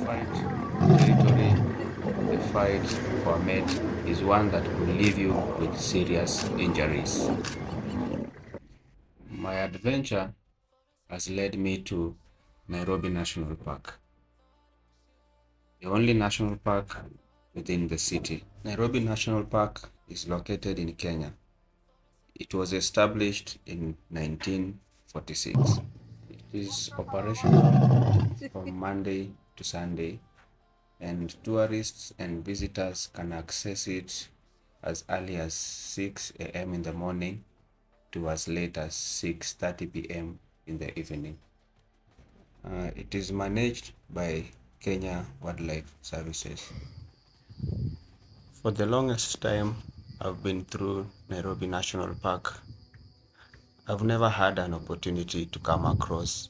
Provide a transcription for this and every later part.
fight for territory, the fight for a mate is one that could leave you with serious injuries. My adventure has led me to Nairobi National Park, the only national park within the city. Nairobi National Park is located in Kenya. It was established in 1946. It is operational from Monday to Sunday, and tourists and visitors can access it as early as 6 a.m. in the morning to as late as 6:30 p.m. in the evening. It is managed by Kenya Wildlife Services. For the longest time I've been through Nairobi National Park, I've never had an opportunity to come across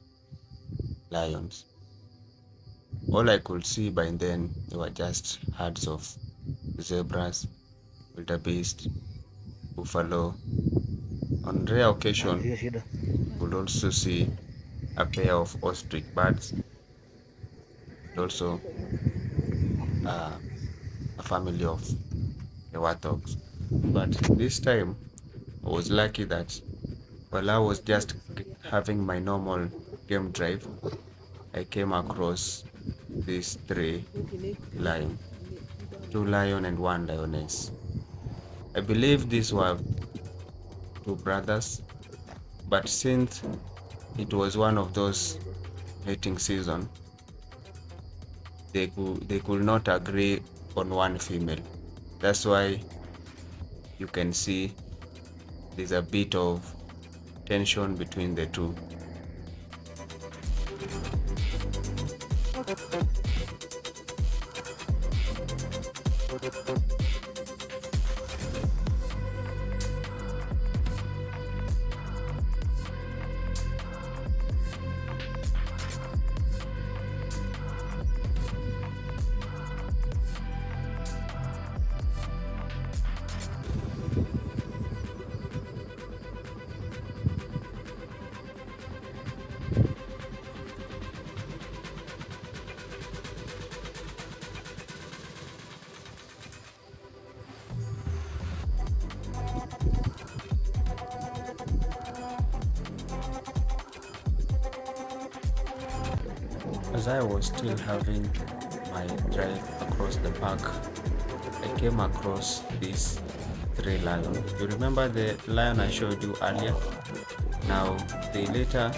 lions. All I could see by then were just herds of zebras, wildebeest, buffalo. On rare occasion, you could also see a pair of ostrich birds, and also a family of the warthogs. But this time, I was lucky that while I was just having my normal game drive, I came across these three lions, two lion and one lioness. I believe these were two brothers, but since it was one of those mating season, they could not agree on one female. That's why you can see there's a bit of tension between the two. As I was still having my drive across the park, I came across these three lions. You remember the lion I showed you earlier? Now they later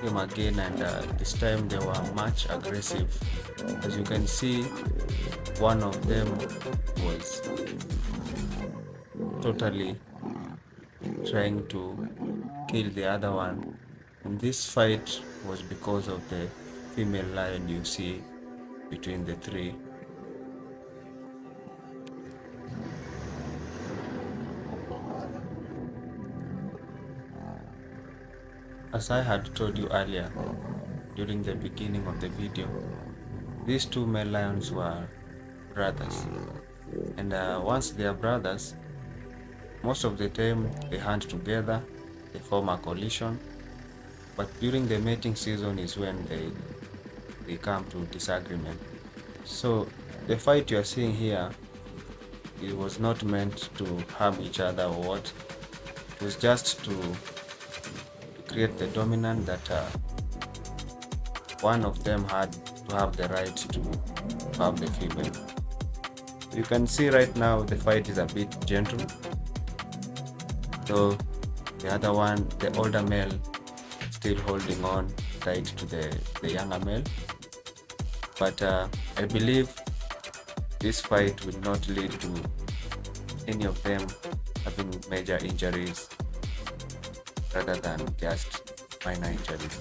came again, and this time they were much aggressive. As you can see, one of them was totally trying to kill the other one. And this fight was because of the female lion you see between the three. As I had told you earlier, during the beginning of the video, these two male lions were brothers. And once they are brothers, most of the time they hunt together, they form a coalition. But during the mating season is when they come to disagreement. So the fight you are seeing here, it was not meant to harm each other or what. It was just to create the dominant that one of them had to have the right to have the female. You can see right now the fight is a bit gentle. So the other one, the older male, still holding on tight to the younger male. But I believe this fight will not lead to any of them having major injuries rather than just minor injuries.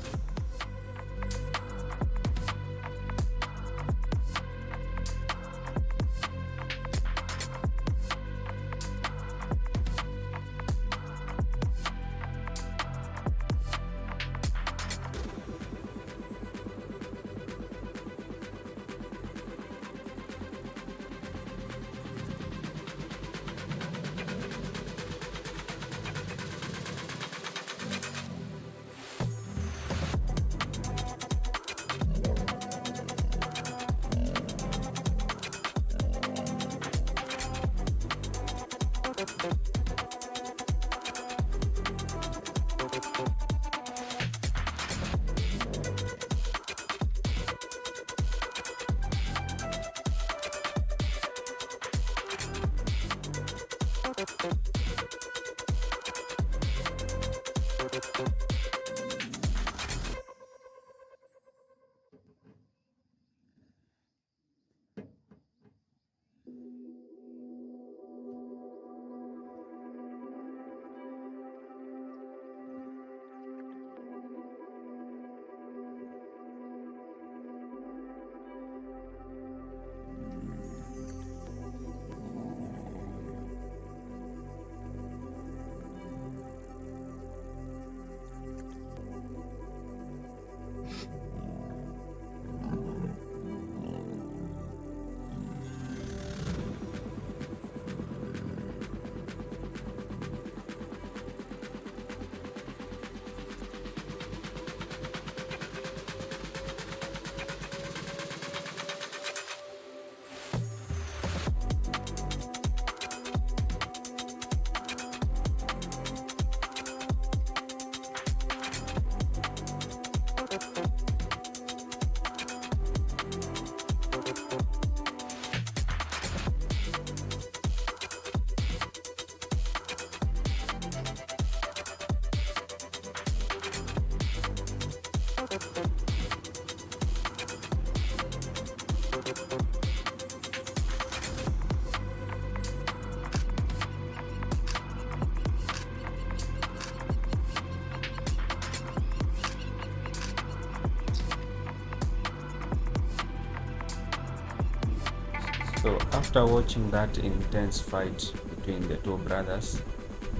So after watching that intense fight between the two brothers,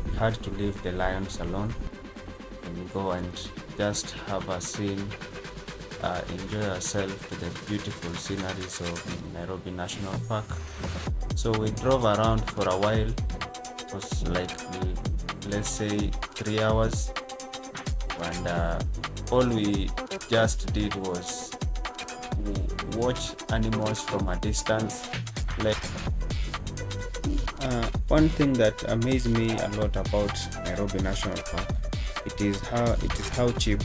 we had to leave the lions alone and go and just have a scene, enjoy ourselves to the beautiful sceneries of Nairobi National Park. So we drove around for a while. It was like, let's say, 3 hours, and all we just did was watch animals from a distance. Like one thing that amazed me a lot about Nairobi National Park, it is how cheap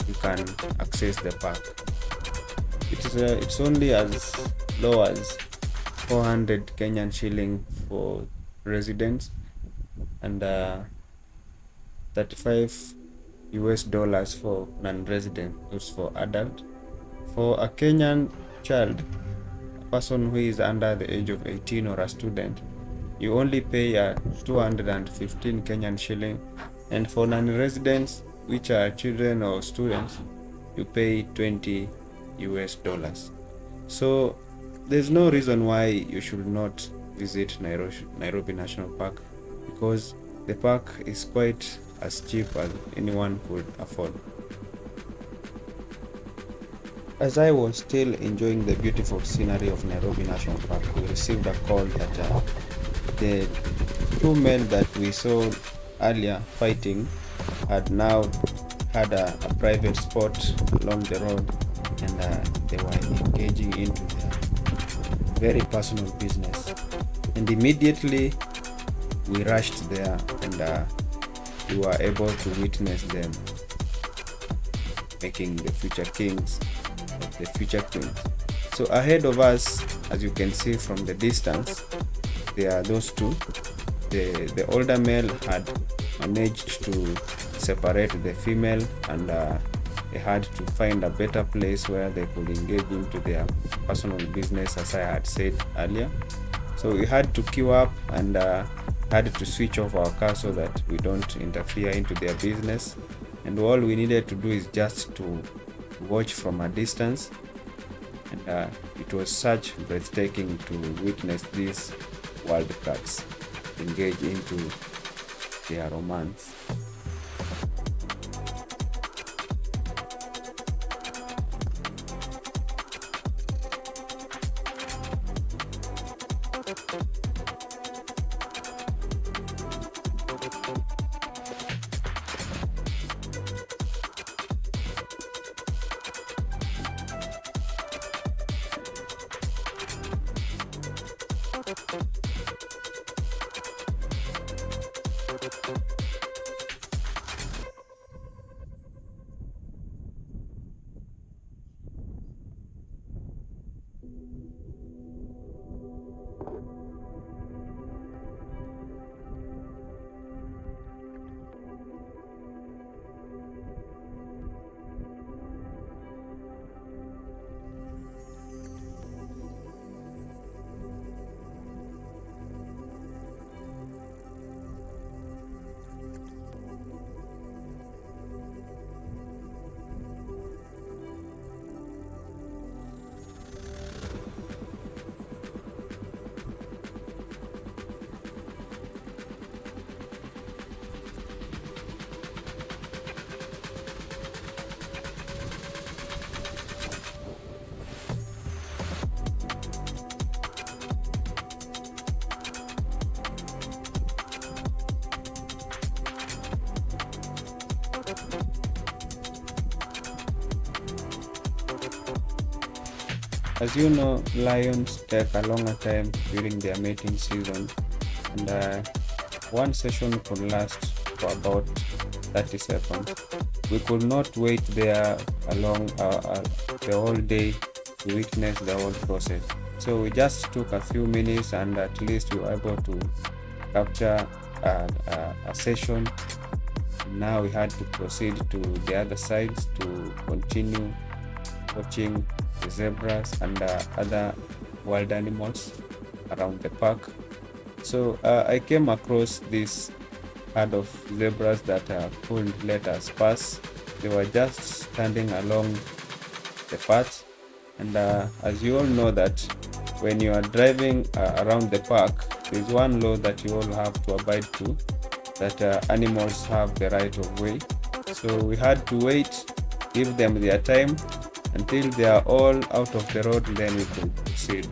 you can access the park. It's only as low as 400 Kenyan shilling for residents and 35 US dollars for non-resident, those for adult. For a Kenyan child, a person who is under the age of 18 or a student, you only pay 215 Kenyan shilling, and for non-residents, which are children or students, you pay 20 US dollars. So there's no reason why you should not visit Nairobi National Park, because the park is quite as cheap as anyone could afford. As I was still enjoying the beautiful scenery of Nairobi National Park, we received a call that the two men that we saw earlier fighting had now had a private spot along the road, and they were engaging into their very personal business. And immediately we rushed there, and we were able to witness them making the future kings of the future queens. So ahead of us, as you can see from the distance, there are those two. The older male had managed to separate the female, and they had to find a better place where they could engage into their personal business, as I had said earlier. So we had to queue up and had to switch off our car so that we don't interfere into their business, and all we needed to do is just to watch from a distance, and it was such breathtaking to witness these wildcats engage into their romance. As you know, lions take a longer time during their mating season, and one session could last for about 30 seconds. We could not wait there along the whole day to witness the whole process. So we just took a few minutes, and at least we were able to capture a session. Now we had to proceed to the other sides to continue watching the zebras and other wild animals around the park. So I came across this herd of zebras that couldn't let us pass. They were just standing along the path, and as you all know that when you are driving around the park, there is one law that you all have to abide to, that animals have the right of way. So we had to wait, give them their time until they are all out of the road, then we could proceed.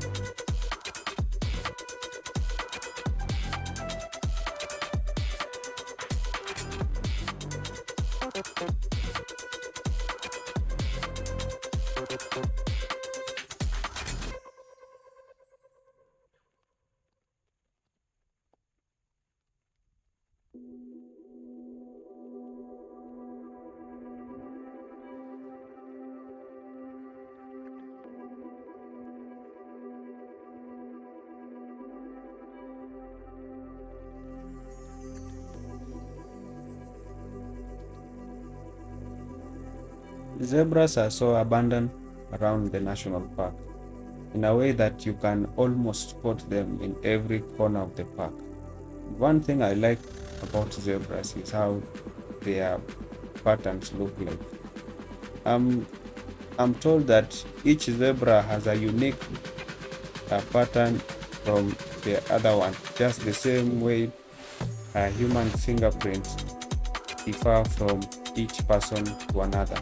Zebras are so abundant around the national park in a way that you can almost spot them in every corner of the park. One thing I like about zebras is how their patterns look like. I'm told that each zebra has a unique pattern from the other one, just the same way human fingerprints differ from each person to another.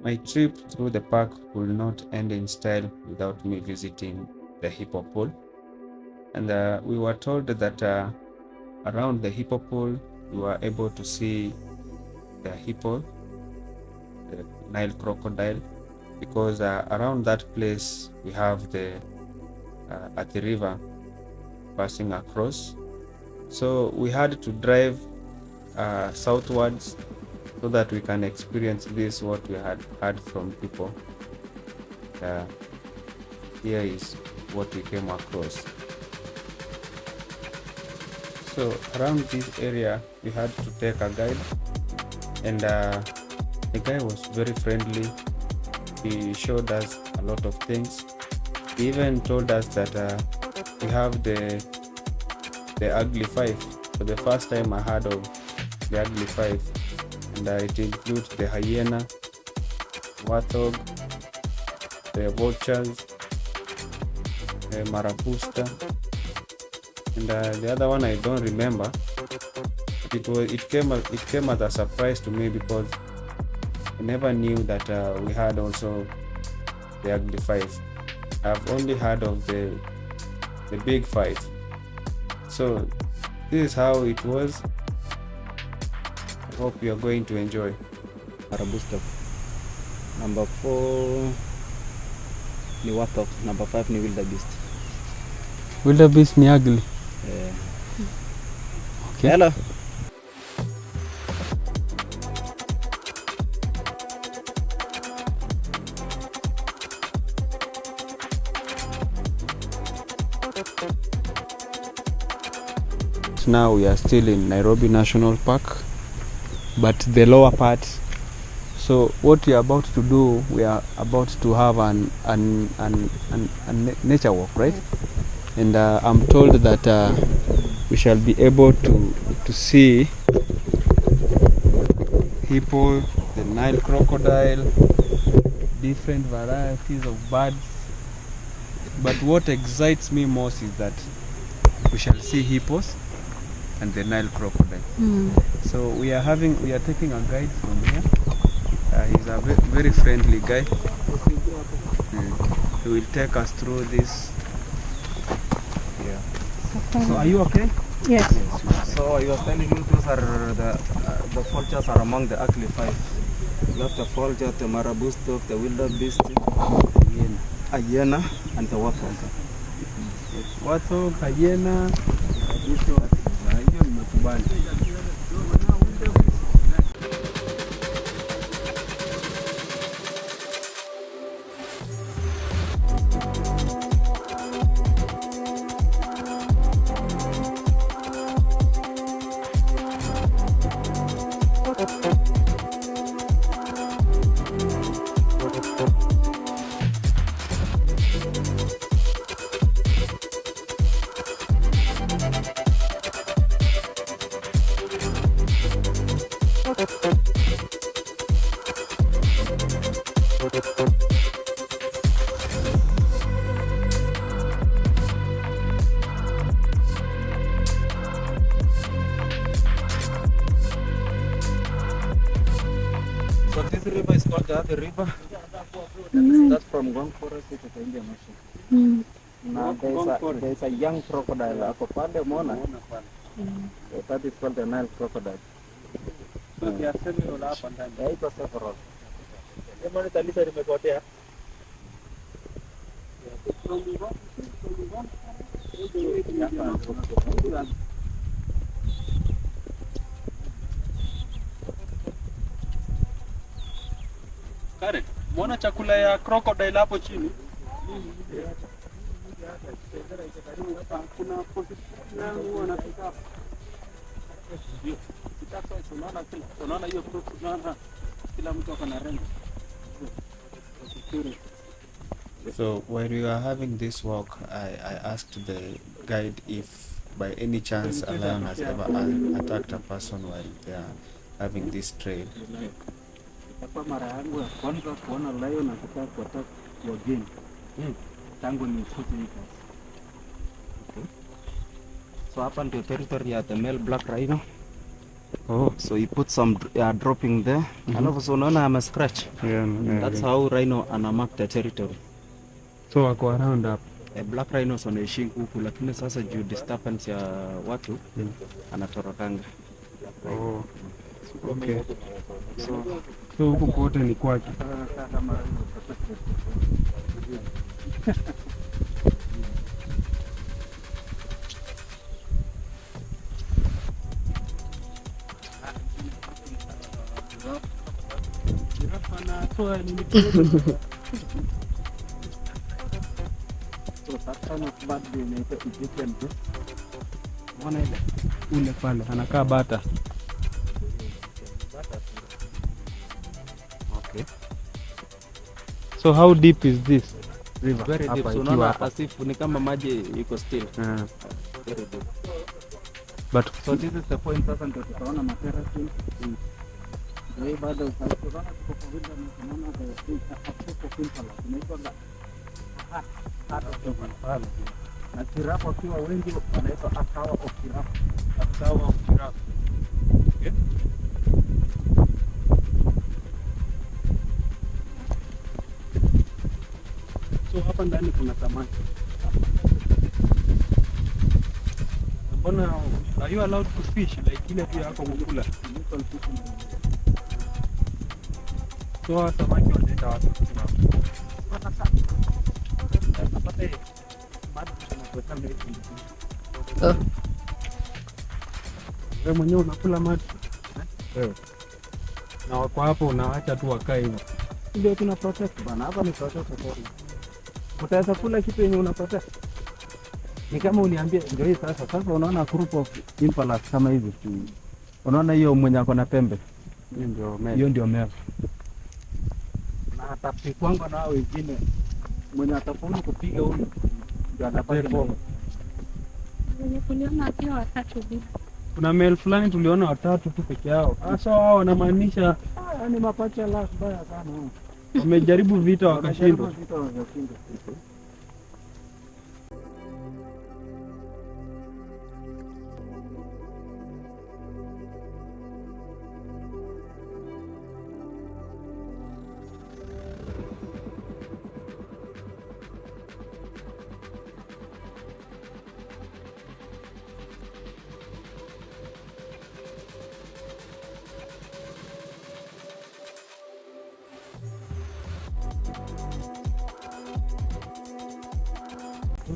My trip through the park will not end in style without me visiting the Hippopole. And we were told that around the Hippopole, you are able to see the hippo, the Nile crocodile, because around that place we have the Athi River passing across. So we had to drive southwards so that we can experience this what we had heard from people. Here is what we came across. So around this area we had to take a guide, and the guy was very friendly. He showed us a lot of things. He even told us that we have the ugly five. For the first time I heard of the ugly five, and it includes the hyena, warthog, the vultures, the marapusta, and the other one I don't remember. It came as a surprise to me because I never knew that we had also the ugly five. I've only heard of the big five. So this is how it was. I hope you are going to enjoy. Marabusto. Number 4 ni warthog. Number 5 ni wildebeest. Wildebeest ni ugly. Yeah. Okay. Hello. Now we are still in Nairobi National Park, but the lower part. So what we are about to do, we are about to have an nature walk, right? And I'm told that we shall be able to see hippo, the Nile crocodile, different varieties of birds. But what excites me most is that we shall see hippos and the Nile crocodile. So we are taking a guide from here. He's a very friendly guy. He will take us through this. Yeah. So are you okay? Yes. So I was telling you those are the vultures are among the ugly five. You have the vulture, the marabusto, the wildebeest, hyena, and the warthog. Warthog, hyena, So this river is called the Athi River. That's from Gong Forest to the Indian Ocean. Now there's a young crocodile hapo pale umeona? That is called the Nile crocodile. there are several hapa ndani. Iko several. Jamani talisa limepotea. Karen, muona chakula ya crocodile hapo chini? Kuna wanapika. Unaona hiyo kila mtu ako na range. So while we were having this walk, I asked the guide if by any chance a lion has ever attacked a person while they are having this trail. Kwa mara yangu ya kwanza kuona lion akitaka kuattack wageni. Tangu ni 40 acres. Okay. So hapa ndio territory ya the male black rhino. Oh, So he put some dropping there. Alafu so unaona ama scratch. yeah, That's how rhino ana mark the territory. So wako around up. Black rhinos wanaishi huku lakini sasa juu disturbance ya watu anatorokanga. Oh. Okay. So huku kote ni kwake. So that kind of bird they make Egyptian bird. Unaona ile ule pale anakaa bata. Okay. So how deep is this river? Very deep. Hapa So ikiwa unaona hapa. as if ni kama maji iko still. Very deep. But So this is the point sasa ndio tutaona materraces. Ndio bado utaona tuko kwa vile tunaona the Hippopotamus. Inaitwa na giraffe wakiwa wengi wanaitwa akawa of giraffe. Akawa of giraffe. Okay. hapa ndani kuna samaki. Mbona are you allowed to fish like ile tu yako kukula? So samaki wanaenda wapi? Wewe mwenyewe unakula maji? Na wako hapo unaacha tu wakae hivyo. Ndio tuna protect bana, hapa ni protect pori. Utaweza kula kitu yenye una protect. Ni kama uniambie ndio hii sasa unaona group of impalas kama hivi. Unaona hiyo mwenye ako na pembe. Hiyo ndio male. Na atapigwa na wengine. Mwenye atafaulu kupiga huyu ndio anapata bomba. Kuliona akiwa watatu bila. Kuna male fulani tuliona watatu tu peke yao. Sasa wao wanamaanisha Yaani mapacha la baya sana. wamejaribu vita wakashindwa.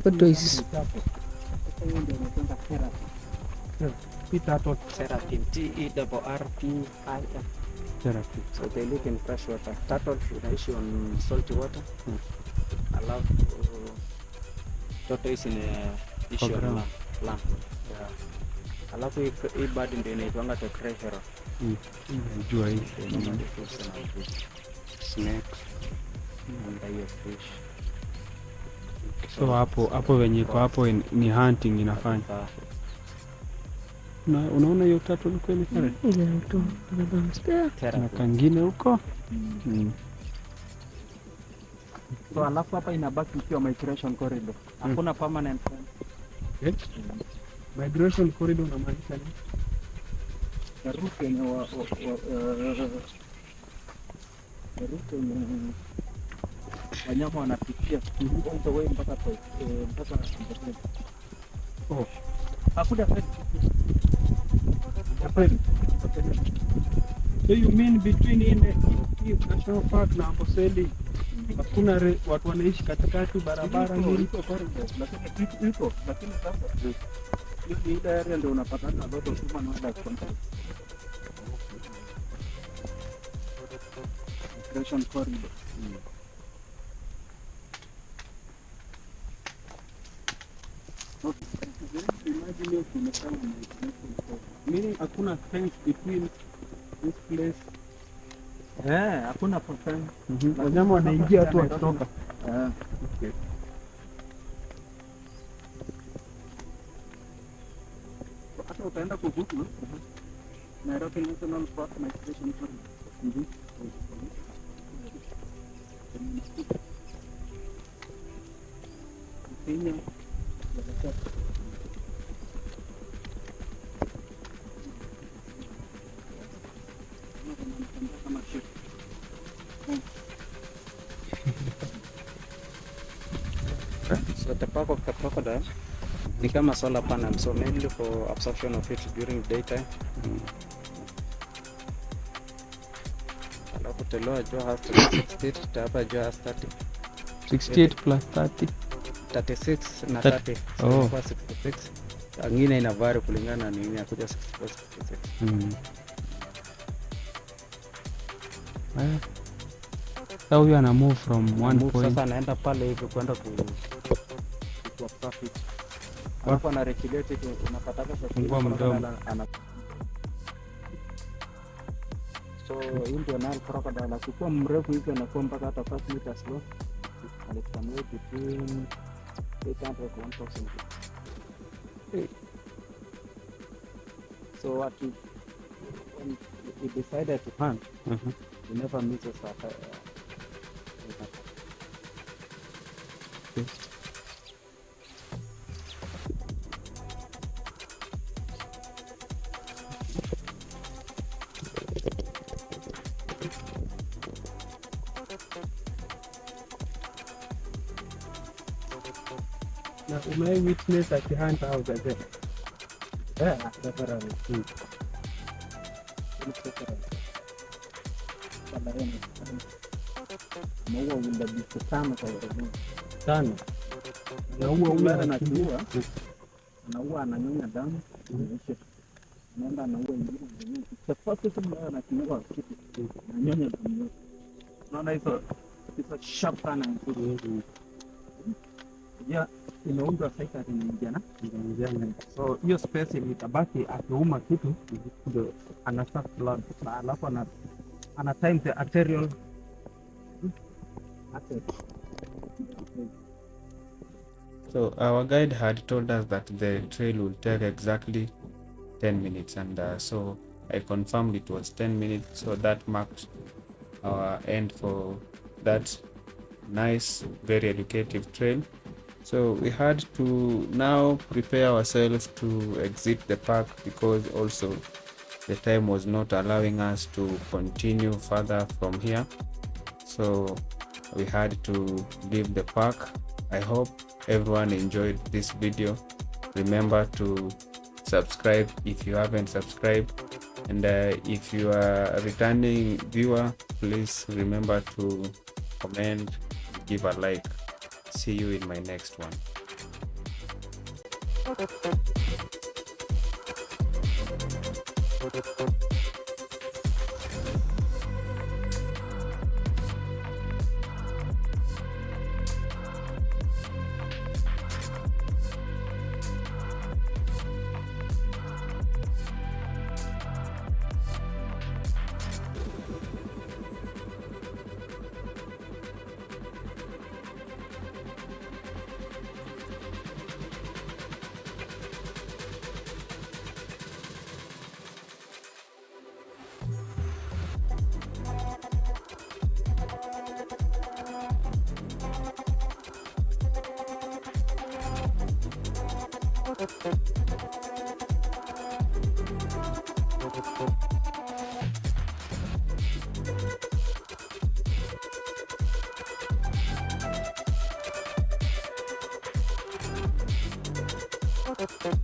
What do is Seraphim, TERRPIM. So they live in fresh water. Turtles inaishi on salty water. Alafu tortoise inaishi on land. Yeah. Alafu hii bird ndio inaitwanga the treasurer. Najua hii. Snakes. And hiyo fish. So hapo venye iko hapo ni hunting inafanya. Unaona hiyo turtle kweli pale? ile mtu downstairs? Na kangine huko. So alafu hapa inabaki ikiwa migration corridor. Hakuna permanent fence. Migration corridor unamaanisha nini? The route yenye wanyama wanapitia all the way mpaka Oh. Hakuna fence. So you mean between in the National Park na Amboseli hakuna watu wanaishi katikati barabara nini? Iko lakini sasa hiyo ile area ndio unapata na lot of human wildlife contact. Migration corridor. Imagine if umesema meaning hakuna fence between this place. Hakuna fence. Wanyama wanaingia tu wakitoka. Okay. Hata utaenda kuhuku Nairobi National Park migration corridor. Kenya. So the park of the crocodile ni kama solar panel, so mainly for absorption of heat during daytime. Alafu teloa jua has 68, tapa jua has 30. 68 plus 30. 36 na 30. So Oh. 66. Angine ina vary kulingana na nini akuja 64, 66. Sasa huyu ana move from one Move point. sasa anaenda pale hivi kwenda ku profit. Hapo ana regulate unapata kwa Fungua mdomo. So hii ndio Nile crocodile akikuwa mrefu hivi anakuwa mpaka hata 5 meters long. And it can weigh between 800 to 1000. So what when we decided to hunt, we never misses our Na umewahi witness akihunta au gazelle? Yeah, several. Maua wildebeest sana kwa Nairobi. Sana. Na huo Ule ule anakiua, anaua, ananyonya damu, anaisha. Anaenda anaua ingine, ananyonya. The fastest mlaya anakiua kitu, ananyonya damu yote. Unaona hizo sharp sana. Yeah, imeundwa sasa inaingia na so hiyo space itabaki akiuma kitu ndio ana suck blood na alafu ana time the arterial. So our guide had told us that the trail will take exactly 10 minutes, and so I confirmed it was 10 minutes, so that marked our end for that nice, very educative trail. So we had to now prepare ourselves to exit the park because also the time was not allowing us to continue further from here, so we had to leave the park. I hope everyone enjoyed this video. Remember to subscribe if you haven't subscribed, and if you are a returning viewer, please remember to comment, give a like. See you in my next one. Okay.